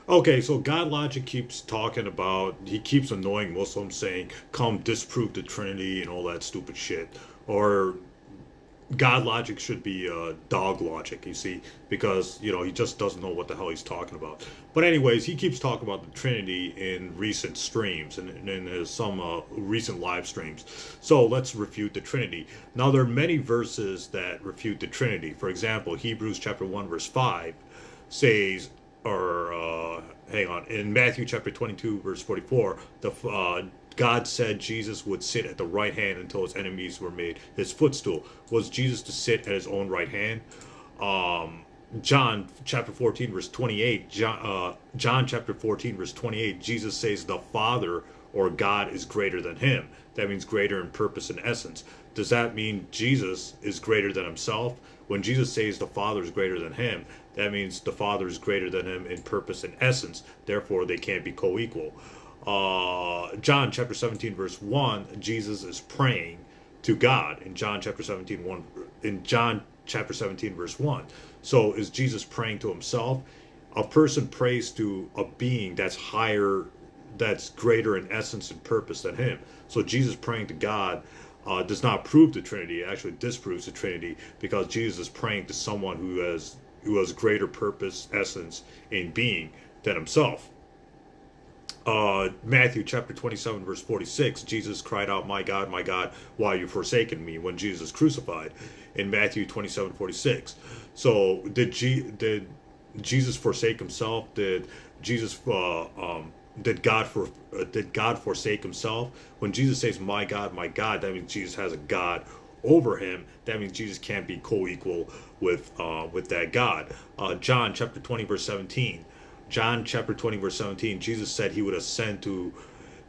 Okay, so God Logic keeps talking about, he keeps annoying Muslims saying, come disprove the Trinity and all that stupid shit. Or God Logic should be dog logic, you see, because, he just doesn't know what the hell he's talking about. But anyways, he keeps talking about the Trinity in recent streams and in his, some recent live streams. So let's refute the Trinity. Now, there are many verses that refute the Trinity. For example, Hebrews chapter 1, verse 5 says, or hang on, in Matthew chapter 22, verse 44, God said Jesus would sit at the right hand until his enemies were made his footstool. Was Jesus to sit at his own right hand? John chapter 14, verse 28, John chapter 14, verse 28, Jesus says the Father or God is greater than him. That means greater in purpose and essence. Does that mean Jesus is greater than himself? When Jesus says the Father is greater than him, that means the Father is greater than him in purpose and essence. Therefore, they can't be co-equal. John chapter 17, verse 1, Jesus is praying to God in John chapter 17, 1, in John chapter 17, verse 1. So is Jesus praying to himself? A person prays to a being that's higher, that's greater in essence and purpose than him. So Jesus praying to God does not prove the Trinity. It actually disproves the Trinity, because Jesus is praying to someone who has greater purpose, essence, and being than himself. Matthew chapter 27, verse 46, Jesus cried out, my God, why are you forsaken me?" when Jesus is crucified in Matthew 27:46. So did Jesus forsake himself? Did God forsake himself? When Jesus says, my God, that means Jesus has a God over him. That means Jesus can't be co-equal with that God. John chapter 20, verse 17. John chapter 20, verse 17, Jesus said he would ascend to,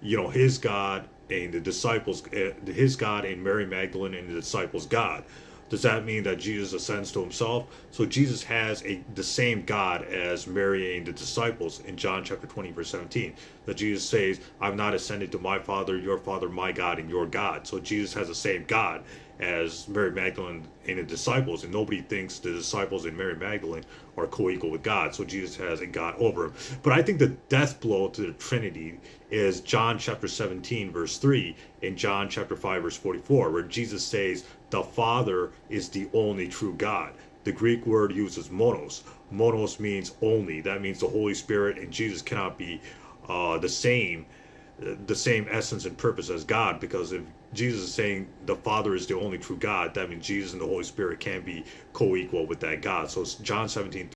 his God and the disciples, his God and Mary Magdalene and the disciples' God. Does that mean that Jesus ascends to himself? So Jesus has the same God as Mary and the disciples in John chapter 20, verse 17. That Jesus says, I've not ascended to my Father, your Father, my God, and your God. So Jesus has the same God as Mary Magdalene and the disciples, and nobody thinks the disciples and Mary Magdalene are co-equal with God. So Jesus has a God over him. But I think the death blow to the Trinity is John chapter 17, verse 3, and John chapter 5, verse 44, where Jesus says the Father is the only true God. The Greek word uses monos. Monos means only. That means the Holy Spirit and Jesus cannot be the same essence and purpose as God, because if Jesus is saying the Father is the only true God, that means Jesus and the Holy Spirit can't be co-equal with that God. So it's John 17